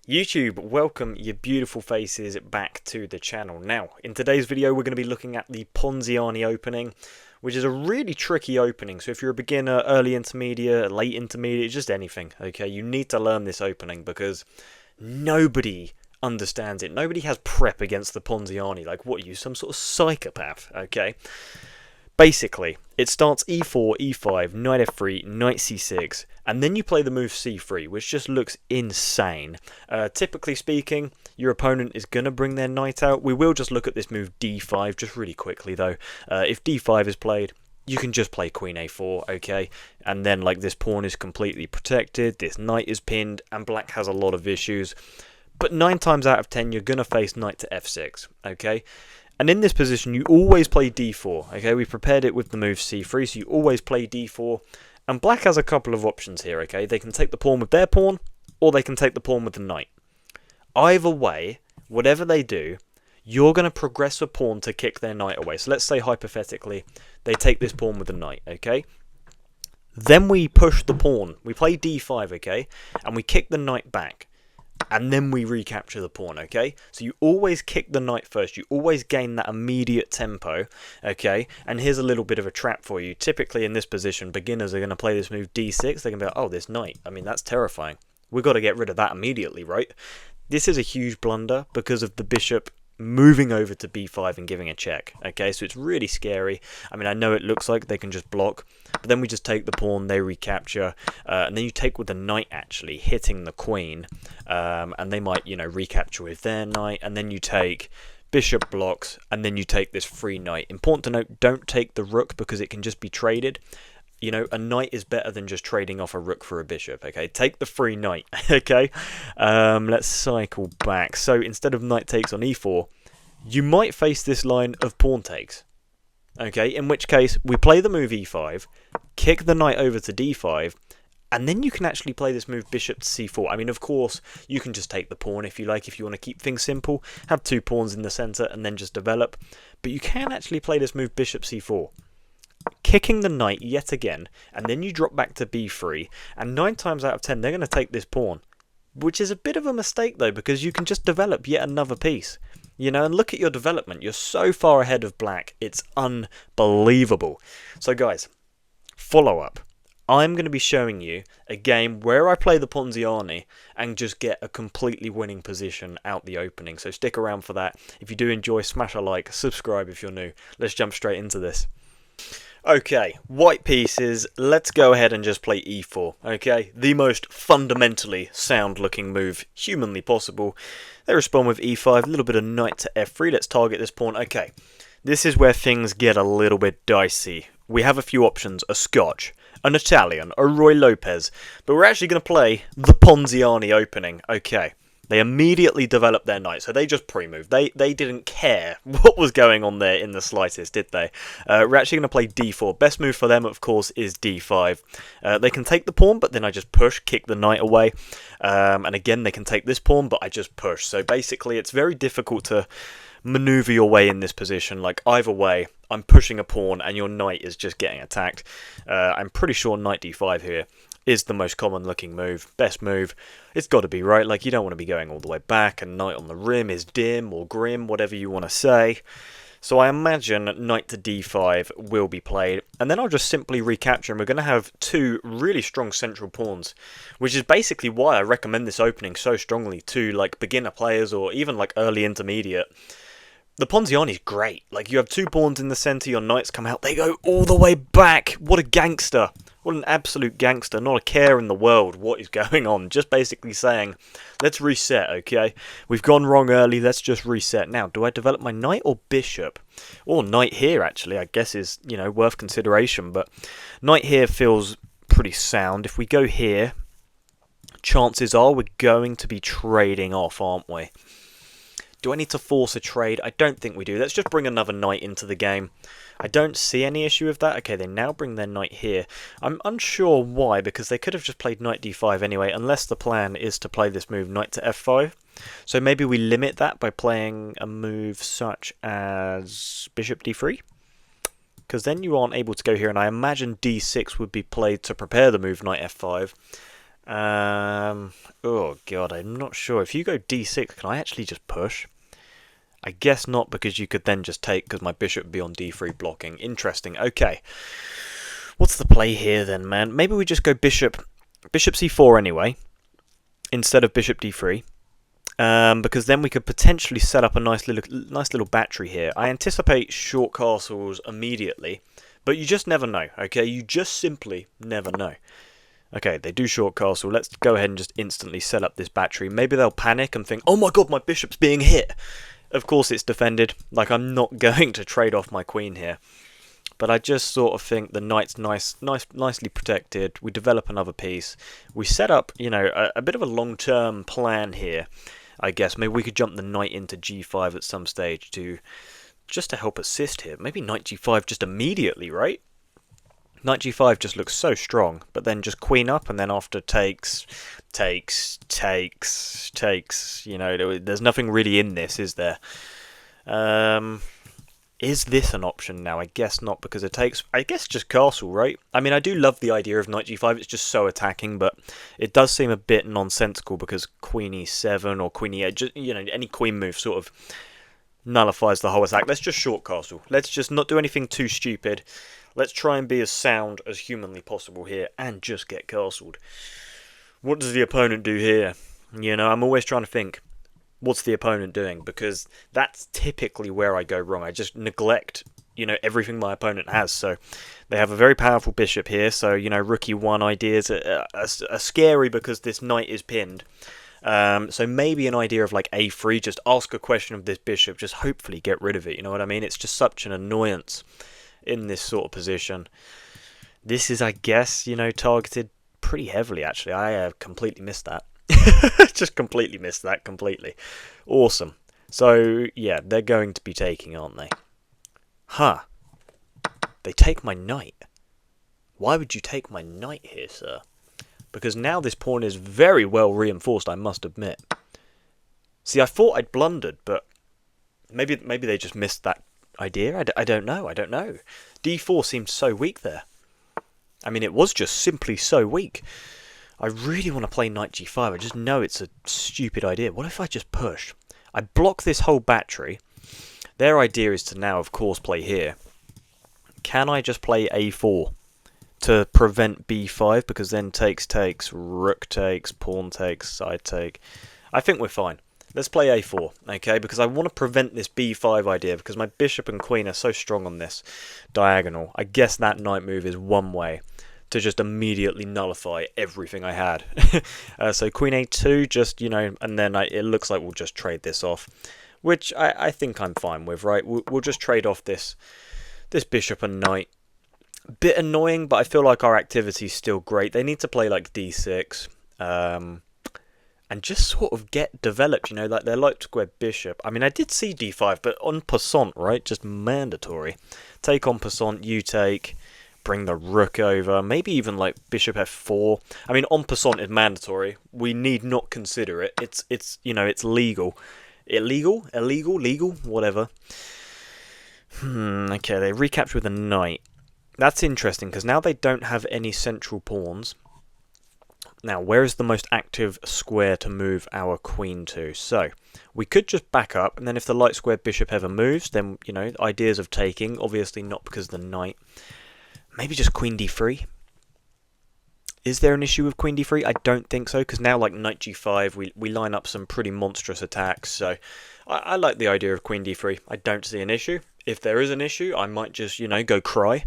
YouTube, welcome your beautiful faces back to the channel. Now, in today's video we're going to be looking at the Ponziani opening, which is a really tricky opening. So if you're a beginner, early intermediate, late intermediate, just anything, okay, you need to learn this opening because nobody understands it. Nobody has prep against the Ponziani. Like, what are you, some sort of psychopath, okay? Basically, it starts e4, e5, knight f3, knight c6, and then you play the move c3, which just looks insane. Typically speaking, your opponent is going to bring their knight out. We will just look at this move d5 just really quickly though. If d5 is played, you can just play queen a4, okay? And then like this pawn is completely protected, this knight is pinned, and black has a lot of issues. But 9 times out of 10, you're going to face knight to f6, okay? And in this position, you always play d4, okay? We prepared it with the move c3, so you always play d4. And black has a couple of options here, okay? They can take the pawn with their pawn, or they can take the pawn with the knight. Either way, whatever they do, you're going to progress a pawn to kick their knight away. So let's say, hypothetically, they take this pawn with the knight, okay? Then we push the pawn. We play d5, okay? And we kick the knight back. And then we recapture the pawn, okay? So you always kick the knight first. You always gain that immediate tempo, okay? And here's a little bit of a trap for you. Typically in this position, beginners are going to play this move d6. They're going to be like, oh, this knight. I mean, that's terrifying. We've got to get rid of that immediately, right? This is a huge blunder because of the bishop moving over to b5 and giving a check, okay? So it's really scary. I mean, I know it looks like they can just block, but then we just take the pawn, they recapture, and then you take with the knight actually hitting the queen, and they might, you know, recapture with their knight, and then you take bishop blocks, and then you take this free knight. Important to note, don't take the rook because it can just be traded. You know, a knight is better than just trading off a rook for a bishop, okay? Take the free knight, okay? Let's cycle back. So instead of knight takes on e4, you might face this line of pawn takes, okay? In which case, we play the move e5, kick the knight over to d5, and then you can actually play this move bishop to c4. I mean, of course, you can just take the pawn if you like, if you want to keep things simple. Have 2 pawns in the center and then just develop. But you can actually play this move bishop c4. Kicking the knight yet again, and then you drop back to b3, and 9 times out of 10 they're going to take this pawn, which is a bit of a mistake though, because you can just develop yet another piece, you know, and look at your development. You're so far ahead of black, it's unbelievable. So guys, follow up. I'm going to be showing you a game where I play the Ponziani and just get a completely winning position out the opening, so stick around for that. If you do enjoy, smash a like, subscribe if you're new. Let's jump straight into this. Okay, white pieces, let's go ahead and just play e4, okay? The most fundamentally sound looking move humanly possible. They respond with e5, a little bit of knight to f3, let's target this pawn. Okay, this is where things get a little bit dicey. We have a few options, a Scotch, an Italian, a Roy Lopez, but we're actually going to play the Ponziani opening, okay? They immediately developed their knight, so they just pre-moved. They didn't care what was going on there in the slightest, did they? We're actually going to play d4. Best move for them, of course, is d5. They can take the pawn, but then I just push, kick the knight away. And again, they can take this pawn, but I just push. So basically, it's very difficult to maneuver your way in this position. Like, either way, I'm pushing a pawn, and your knight is just getting attacked. I'm pretty sure knight d5 here is the most common looking move, best move. It's got to be, right? Like, you don't want to be going all the way back, and knight on the rim is dim or grim, whatever you want to say. So I imagine knight to d5 will be played, and then I'll just simply recapture, and we're going to have 2 really strong central pawns, which is basically why I recommend this opening so strongly to like beginner players or even like early intermediate. The Ponziani is great. Like, you have 2 pawns in the center, your knights come out, they go all the way back. What a gangster. What an absolute gangster. Not a care in the world what is going on. Just basically saying, let's reset, okay? We've gone wrong early, let's just reset. Now, do I develop my knight or bishop? Or knight here, actually, I guess is, you know, worth consideration. But knight here feels pretty sound. If we go here, chances are we're going to be trading off, aren't we? Do I need to force a trade? I don't think we do. Let's just bring another knight into the game. I don't see any issue with that. Okay, they now bring their knight here. I'm unsure why, because they could have just played knight d5 anyway, unless the plan is to play this move knight to f5. So maybe we limit that by playing a move such as bishop d3. Because then you aren't able to go here, and I imagine d6 would be played to prepare the move knight f5. Oh god, I'm not sure. If you go d6, can I actually just push? I guess not, because you could then just take, because my bishop would be on d3 blocking. Interesting. Okay. What's the play here then, man? Maybe we just go bishop c4 anyway, instead of bishop d3. Because then we could potentially set up a nice little battery here. I anticipate short castles immediately, but you just never know, okay? You just simply never know. Okay, they do short castle. Let's go ahead and just instantly set up this battery. Maybe they'll panic and think, oh my god, my bishop's being hit. Of course it's defended. Like, I'm not going to trade off my queen here. But I just sort of think the knight's nicely protected. We develop another piece. We set up, you know, a bit of a long-term plan here, I guess. Maybe we could jump the knight into g5 at some stage just to help assist here. Maybe knight g5 just immediately, right? Knight g5 just looks so strong, but then just queen up, and then after takes, you know, there's nothing really in this, is there? Is this an option now? I guess not, because it takes, I guess, just castle, right? I mean, I do love the idea of knight g5, it's just so attacking, but it does seem a bit nonsensical, because queen e7 or queen e8, just, you know, any queen move sort of nullifies the whole attack. Let's just short castle. Let's just not do anything too stupid. Let's try and be as sound as humanly possible here and just get castled. What does the opponent do here? You know, I'm always trying to think, what's the opponent doing? Because that's typically where I go wrong. I just neglect, you know, everything my opponent has. So they have a very powerful bishop here. So, you know, rook e1 ideas are scary because this knight is pinned. So maybe an idea of like a3, just ask a question of this bishop, just hopefully get rid of it, you know what I mean? It's just such an annoyance in this sort of position. This is, I guess, you know, targeted pretty heavily, actually. I completely missed that. Just completely missed that, completely. Awesome. So, yeah, they're going to be taking, aren't they? Huh. They take my knight. Why would you take my knight here, sir? Because now this pawn is very well reinforced, I must admit. See, I thought I'd blundered, but maybe they just missed that idea. I don't know. d4 seemed so weak there. I mean, it was just simply so weak. I really want to play knight g5. I just know it's a stupid idea. What if I just push? I block this whole battery. Their idea is to now, of course, play here. Can I just play a4 to prevent b5? Because then takes, rook takes, pawn takes, side take. I think we're fine. Let's play a4, okay? Because I want to prevent this b5 idea, because my bishop and queen are so strong on this diagonal. I guess that knight move is one way to just immediately nullify everything I had. So queen a2, just, you know, and then it looks like we'll just trade this off, which I think I'm fine with, right? We'll just trade off this bishop and knight. Bit annoying, but I feel like our activity's still great. They need to play like d6. And just sort of get developed, you know, like their light square bishop. I mean, I did see d5, but en passant, right? Just mandatory. Take en passant, you take, bring the rook over, maybe even like bishop f4. I mean, en passant is mandatory. We need not consider it. It's you know, it's legal. Illegal, legal, whatever. Okay, they recapture with a knight. That's interesting, because now they don't have any central pawns. Now, where is the most active square to move our queen to? So, we could just back up, and then if the light square bishop ever moves, then, you know, ideas of taking, obviously not because of the knight. Maybe just queen d3? Is there an issue with queen d3? I don't think so, because now, like, knight g5, we line up some pretty monstrous attacks, so I like the idea of queen d3. I don't see an issue. If there is an issue, I might just, you know, go cry.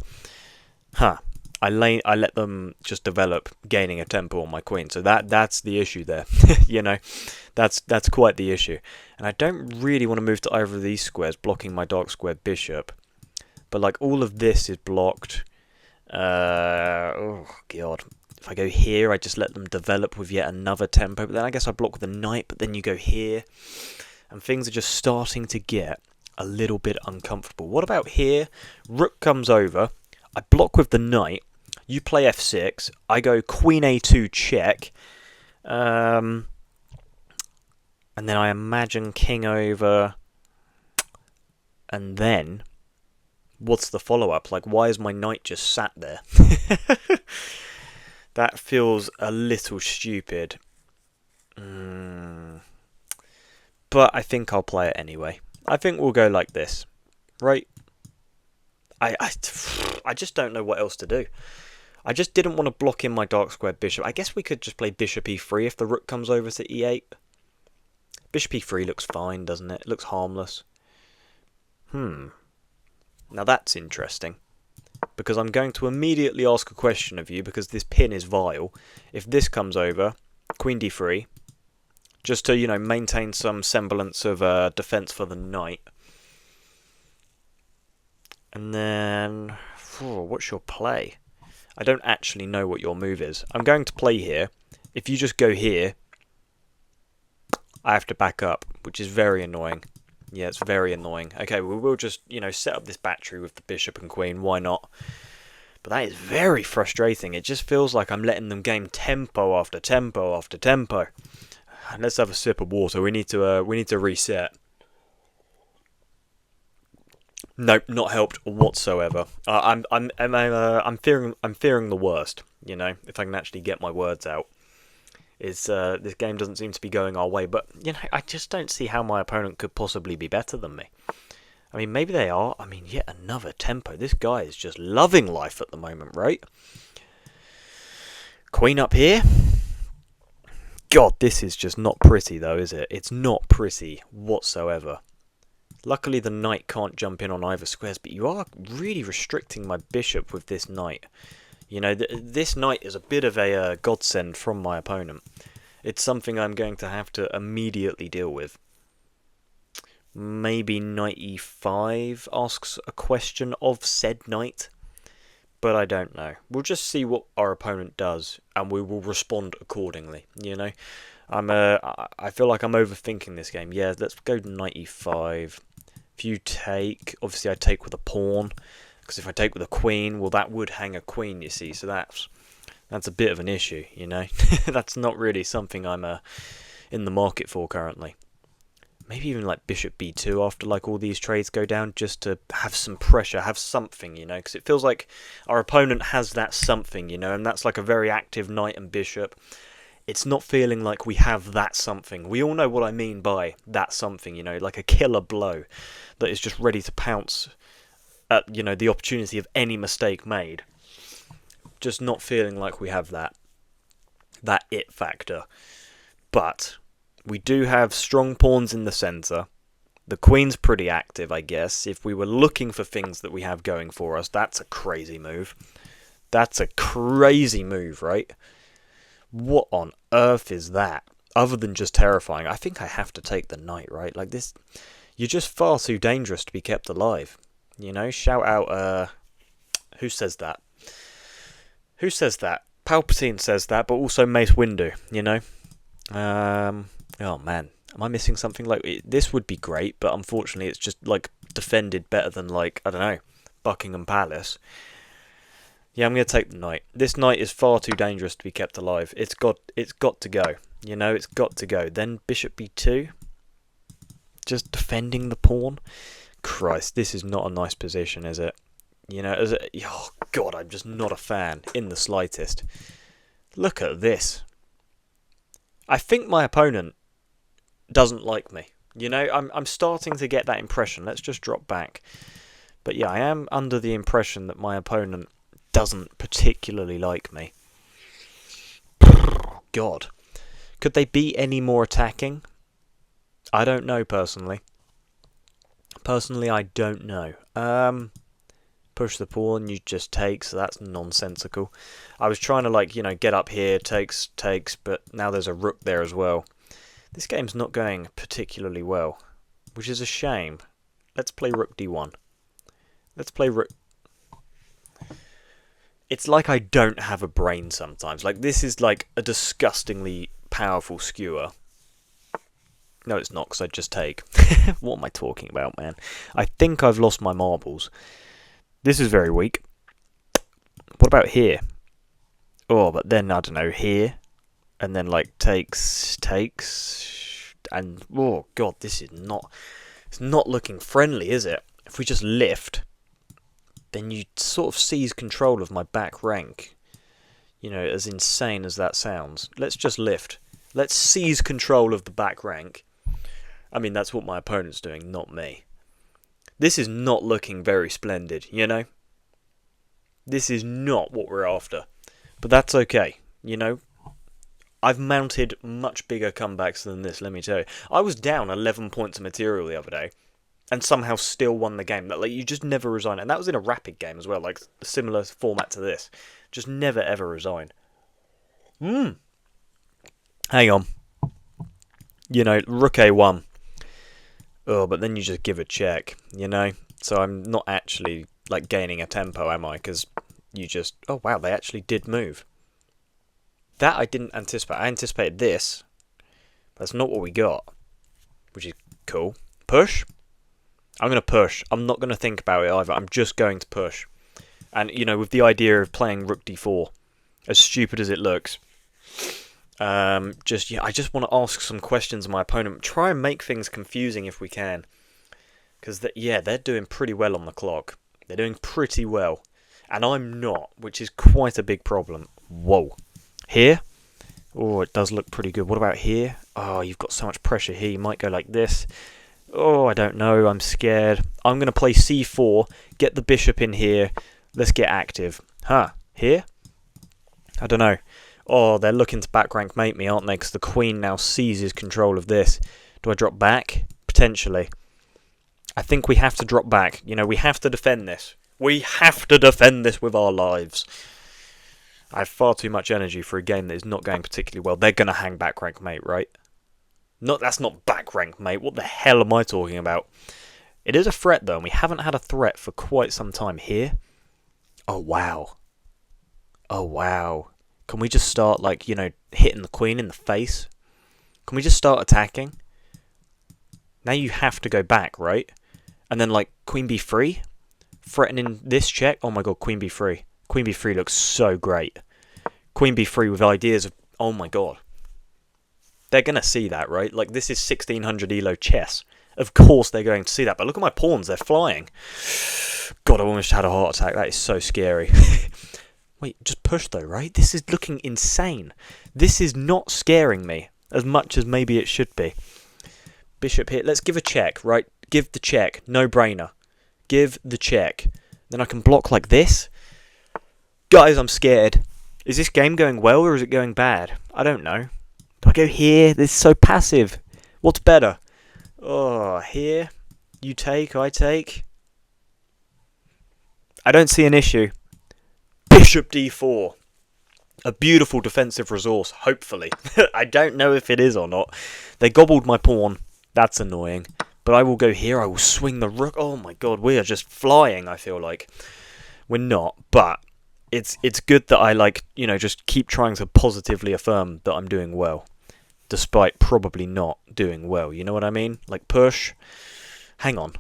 Huh. I let them just develop, gaining a tempo on my queen. So that's the issue there. You know, that's quite the issue. And I don't really want to move to either of these squares, blocking my dark square bishop. But like all of this is blocked. Oh god. If I go here, I just let them develop with yet another tempo. But then I guess I block with the knight. But then you go here, and things are just starting to get a little bit uncomfortable. What about here? Rook comes over. I block with the knight. You play f6. I go queen a2 check. And then I imagine king over. And then, what's the follow-up? Like, why is my knight just sat there? That feels a little stupid. But I think I'll play it anyway. I think we'll go like this. Right? I just don't know what else to do. I just didn't want to block in my dark squared bishop. I guess we could just play bishop e3 if the rook comes over to e8. Bishop e3 looks fine, doesn't it? It looks harmless. Now that's interesting. Because I'm going to immediately ask a question of you, because this pin is vile. If this comes over, queen d3, just to, you know, maintain some semblance of defense for the knight. And then, what's your play? I don't actually know what your move is. I'm going to play here. If you just go here, I have to back up, which is very annoying. Yeah, it's very annoying. Okay, we will just, you know, set up this battery with the bishop and queen. Why not? But that is very frustrating. It just feels like I'm letting them game tempo after tempo after tempo. Let's have a sip of water. We need to reset. Nope, not helped whatsoever. I'm fearing the worst. You know, if I can actually get my words out. This game doesn't seem to be going our way, but you know, I just don't see how my opponent could possibly be better than me. I mean, maybe they are. I mean, yet another tempo. This guy is just loving life at the moment, right? Queen up here. God, this is just not pretty, though, is it? It's not pretty whatsoever. Luckily, the knight can't jump in on either squares, but you are really restricting my bishop with this knight. You know, this knight is a bit of a godsend from my opponent. It's something I'm going to have to immediately deal with. Maybe knight e5 asks a question of said knight, but I don't know. We'll just see what our opponent does, and we will respond accordingly. You know, I feel like I'm overthinking this game. Yeah, let's go knight e5. If you take, obviously I take with a pawn. Because if I take with a queen, well, that would hang a queen, you see. So that's a bit of an issue, you know. That's not really something I'm in the market for currently. Maybe even like bishop b2 after like all these trades go down, just to have some pressure, have something, you know. Because it feels like our opponent has that something, you know, and that's like a very active knight and bishop. It's not feeling like we have that something. We all know what I mean by that something, you know, like a killer blow that is just ready to pounce at, you know, the opportunity of any mistake made. Just not feeling like we have that it factor. But we do have strong pawns in the centre. The queen's pretty active, I guess. If we were looking for things that we have going for us, that's a crazy move. That's a crazy move, right? What on earth is that? Other than just terrifying. I think I have to take the knight, right? Like this, you're just far too dangerous to be kept alive. You know, shout out, who says that? Who says that? Palpatine says that, but also Mace Windu, you know? Oh man, am I missing something? Like, this would be great, but unfortunately it's just, like, defended better than, like, I don't know, Buckingham Palace. Yeah, I'm going to take the knight. This knight is far too dangerous to be kept alive. It's got to go. You know, it's got to go. Then bishop b2. Just defending the pawn. Christ, this is not a nice position, is it? You know, oh God, I'm just not a fan in the slightest. Look at this. I think my opponent doesn't like me. You know, I'm starting to get that impression. Let's just drop back. But yeah, I am under the impression that my opponent doesn't particularly like me. God. Could they be any more attacking? I don't know, personally. Personally, I don't know. Push the pawn, you just take, so that's nonsensical. I was trying to, like, you know, get up here, takes, but now there's a rook there as well. This game's not going particularly well, which is a shame. Let's play rook d1. Let's play rook... It's like I don't have a brain sometimes. Like, this is like a disgustingly powerful skewer. No, it's not, because I just take. What am I talking about, man? I think I've lost my marbles. This is very weak. What about here? Oh, but then, I don't know, here. And then, like, takes. And, oh, God, this is not... It's not looking friendly, is it? If we just lift, then you sort of seize control of my back rank. You know, as insane as that sounds. Let's just lift. Let's seize control of the back rank. I mean, that's what my opponent's doing, not me. This is not looking very splendid, you know? This is not what we're after. But that's okay, you know? I've mounted much bigger comebacks than this, let me tell you. I was down 11 points of material the other day, and somehow still won the game. Like, you just never resign. And that was in a rapid game as well, like a similar format to this. Just never ever resign. Hang on. You know, rook A1. Oh, but then you just give a check, you know? So I'm not actually, like, gaining a tempo, am I? Because you just... Oh, wow, they actually did move. That I didn't anticipate. I anticipated this. That's not what we got. Which is cool. Push? I'm going to push. I'm not going to think about it either. I'm just going to push. And, you know, with the idea of playing rook d4, as stupid as it looks... I just want to ask some questions of my opponent. Try and make things confusing if we can. Because, they're doing pretty well on the clock. They're doing pretty well. And I'm not, which is quite a big problem. Whoa. Here? Oh, it does look pretty good. What about here? Oh, you've got so much pressure here. You might go like this. Oh, I don't know. I'm scared. I'm going to play c4. Get the bishop in here. Let's get active. Here? I don't know. Oh, they're looking to back rank mate me, aren't they? Because the queen now seizes control of this. Do I drop back? Potentially. I think we have to drop back. You know, we have to defend this. We have to defend this with our lives. I have far too much energy for a game that is not going particularly well. They're going to hang back rank mate, right? That's not back rank mate. What the hell am I talking about? It is a threat, though, and we haven't had a threat for quite some time here. Oh, wow. Oh, wow. Can we just start, like, you know, hitting the queen in the face? Can we just start attacking? Now you have to go back, right? And then, like, queen b3? Threatening this check? Oh my god, queen b3. Queen b3 looks so great. Queen b3 with ideas of... Oh my god. They're going to see that, right? Like, this is 1600 ELO chess. Of course they're going to see that. But look at my pawns, they're flying. God, I almost had a heart attack. That is so scary. Wait, just push though, right? This is looking insane. This is not scaring me as much as maybe it should be. Bishop here. Let's give a check, right? Give the check. No-brainer. Give the check. Then I can block like this. Guys, I'm scared. Is this game going well or is it going bad? I don't know. Do I go here? This is so passive. What's better? Oh, here. You take, I take. I don't see an issue. Bishop d4. A beautiful defensive resource, hopefully. I don't know if it is or not. They gobbled my pawn. That's annoying. But I will go here. I will swing the rook. Oh my god, we are just flying, I feel like. We're not, but it's good that I, like, you know, just keep trying to positively affirm that I'm doing well. Despite probably not doing well. You know what I mean? Like, push. Hang on.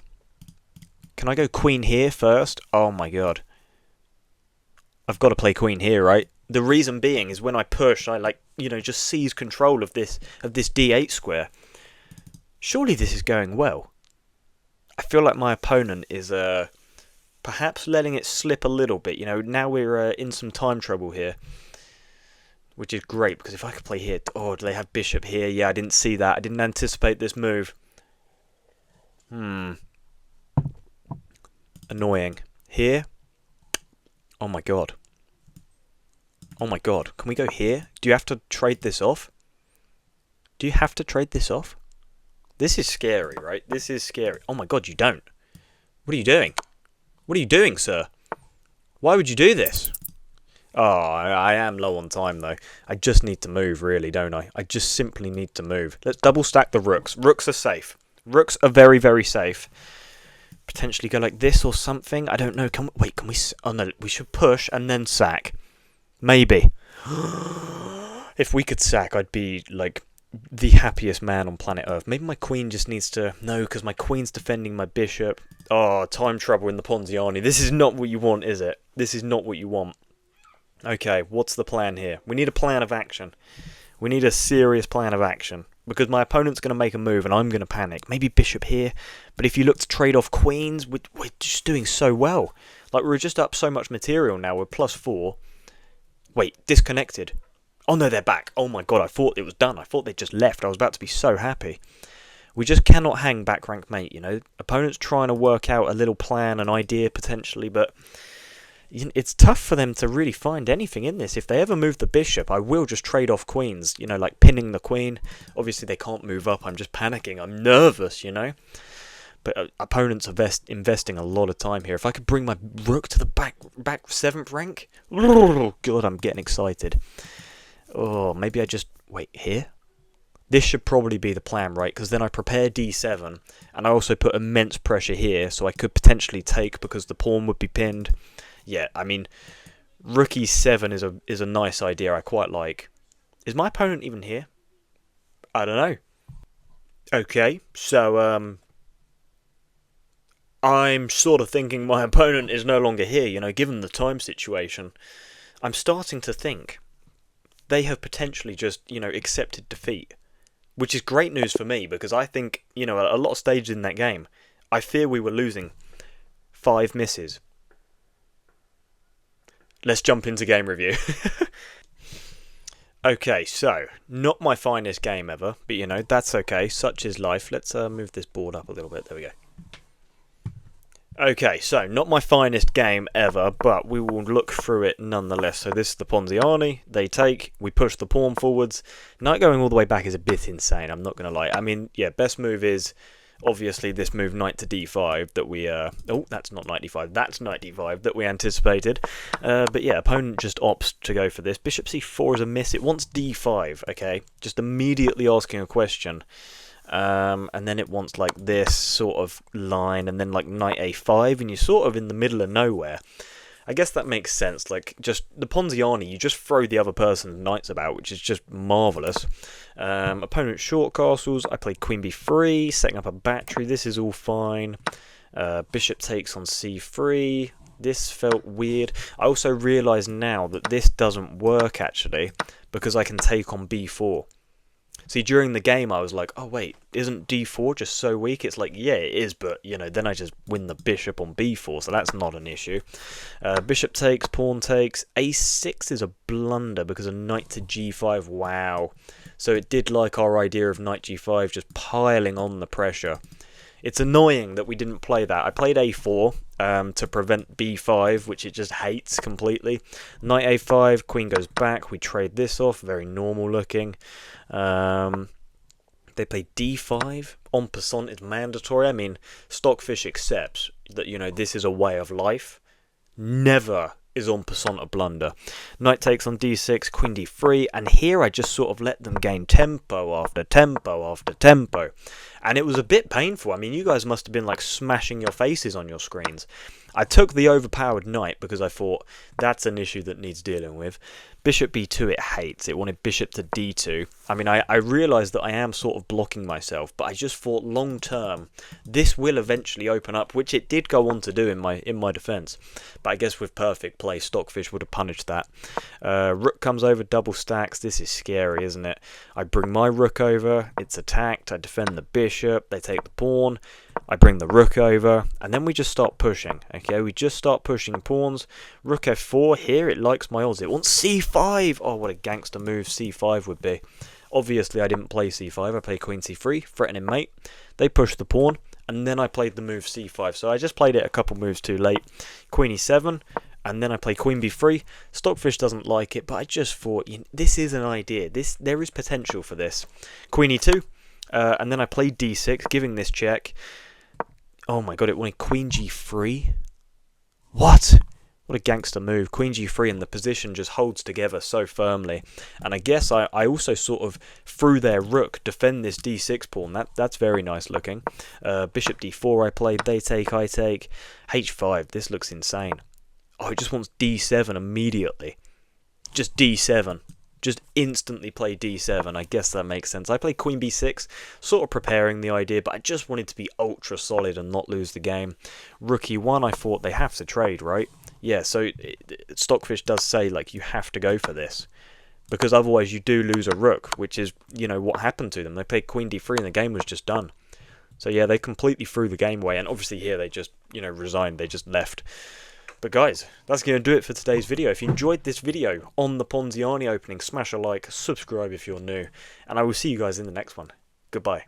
Can I go queen here first? Oh my god. I've got to play queen here, right? The reason being is when I push, I, like, you know, just seize control of this d8 square. Surely this is going well. I feel like my opponent is perhaps letting it slip a little bit. You know, now we're in some time trouble here, which is great because if I could play here, oh, do they have bishop here? Yeah, I didn't see that. I didn't anticipate this move. Annoying. Here. Oh my god. Oh my god. Can we go here? Do you have to trade this off? Do you have to trade this off? This is scary, right? This is scary. Oh my god, you don't. What are you doing? What are you doing, sir? Why would you do this? Oh, I am low on time, though. I just need to move, really, don't I? I just simply need to move. Let's double stack the rooks. Rooks are safe. Rooks are very, very safe. Potentially go like this or something. I don't know. Can we... Oh, no. We should push and then sack. Maybe. If we could sack, I'd be, like, the happiest man on planet Earth. Maybe my queen just needs to... No, because my queen's defending my bishop. Oh, time trouble in the Ponziani. This is not what you want, is it? This is not what you want. Okay, what's the plan here? We need a plan of action. We need a serious plan of action. Because my opponent's going to make a move and I'm going to panic. Maybe bishop here. But if you look to trade off queens, we're just doing so well. Like, we're just up so much material now. We're +4. Wait, disconnected. Oh no, they're back. Oh my god, I thought it was done. I thought they just left. I was about to be so happy. We just cannot hang back rank mate, you know. Opponents trying to work out a little plan, an idea potentially, but it's tough for them to really find anything in this. If they ever move the bishop, I will just trade off queens, you know, like pinning the queen. Obviously they can't move up. I'm just panicking. I'm nervous, you know. But opponents are investing a lot of time here. If I could bring my rook to the back 7th rank, oh god, I'm getting excited. Oh, maybe I just wait here. This should probably be the plan, right? Because then I prepare d7, and I also put immense pressure here, so I could potentially take because the pawn would be pinned. Yeah, I mean, rook e7 is a nice idea. I quite like. Is my opponent even here? I don't know. Okay, so I'm sort of thinking my opponent is no longer here, you know, given the time situation. I'm starting to think they have potentially just, you know, accepted defeat. Which is great news for me, because I think, you know, a lot of stages in that game, I fear we were losing 5 misses. Let's jump into game review. Okay, so, not my finest game ever, but you know, that's okay, such is life. Let's move this board up a little bit, there we go. Okay, so not my finest game ever, but we will look through it nonetheless. So this is the Ponziani, they take, we push the pawn forwards. Knight going all the way back is a bit insane, I'm not going to lie. I mean, yeah, best move is obviously this move knight to d5 that we, oh, that's not knight d5, that's knight d5 that we anticipated. But yeah, opponent just opts to go for this. Bishop c4 is a miss, it wants d5, okay? Just immediately asking a question. And then it wants like this sort of line, and then like knight a5, and you're sort of in the middle of nowhere. I guess that makes sense. Like, just the Ponziani, you just throw the other person's knights about, which is just marvellous. Opponent short castles. I played queen b3, setting up a battery. This is all fine. Bishop takes on c3. This felt weird. I also realise now that this doesn't work actually, because I can take on b4. See, during the game, I was like, oh, wait, isn't d4 just so weak? It's like, yeah, it is, but, you know, then I just win the bishop on b4, so that's not an issue. Bishop takes, pawn takes. a6 is a blunder because of knight to g5. Wow. So it did like our idea of knight g5, just piling on the pressure. It's annoying that we didn't play that. I played a4 to prevent b5, which it just hates completely. Knight a5, queen goes back. We trade this off, very normal looking. They play d5. En passant is mandatory. I mean, Stockfish accepts that, you know, this is a way of life. Never is en passant a blunder. Knight takes on d6, queen d3, and here I just sort of let them gain tempo after tempo after tempo. And it was a bit painful. I mean, you guys must have been like smashing your faces on your screens. I took the overpowered knight because I thought that's an issue that needs dealing with. Bishop b2 it hates. It wanted bishop to d2. I mean, I realised that I am sort of blocking myself, but I just thought long term this will eventually open up, which it did go on to do in my defence. But I guess with perfect play, Stockfish would have punished that. Rook comes over, double stacks. This is scary, isn't it? I bring my rook over. It's attacked. I defend the bishop. They take the pawn. I bring the rook over, and then we just start pushing. Okay, we just start pushing pawns. Rook f4 here. It likes my odds. It wants c5. Oh, what a gangster move c5 would be. Obviously, I didn't play c5. I played queen c3, threatening mate. They pushed the pawn, and then I played the move c5. So I just played it a couple moves too late. Queen e7, and then I play queen b3. Stockfish doesn't like it, but I just thought, you know, this is an idea. There is potential for this. Queen e2, and then I played d6, giving this check. Oh my god, it wanted queen g3? What? What a gangster move. Queen g3, and the position just holds together so firmly. And I guess I also sort of threw their rook, defend this d6 pawn. That's very nice looking. Bishop d4 I played, they take, I take. h5, this looks insane. Oh, it just wants d7 immediately. Just d7. Just instantly play d7. I guess that makes sense. I played queen b6, sort of preparing the idea, but I just wanted to be ultra solid and not lose the game. Rook e1, I thought they have to trade, right? Yeah, so Stockfish does say, like, you have to go for this. Because otherwise you do lose a rook, which is, you know, what happened to them. They played queen d3 and the game was just done. So yeah, they completely threw the game away. And obviously here they just, you know, resigned. They just left. But guys, that's going to do it for today's video. If you enjoyed this video on the Ponziani opening, smash a like, subscribe if you're new, and I will see you guys in the next one. Goodbye.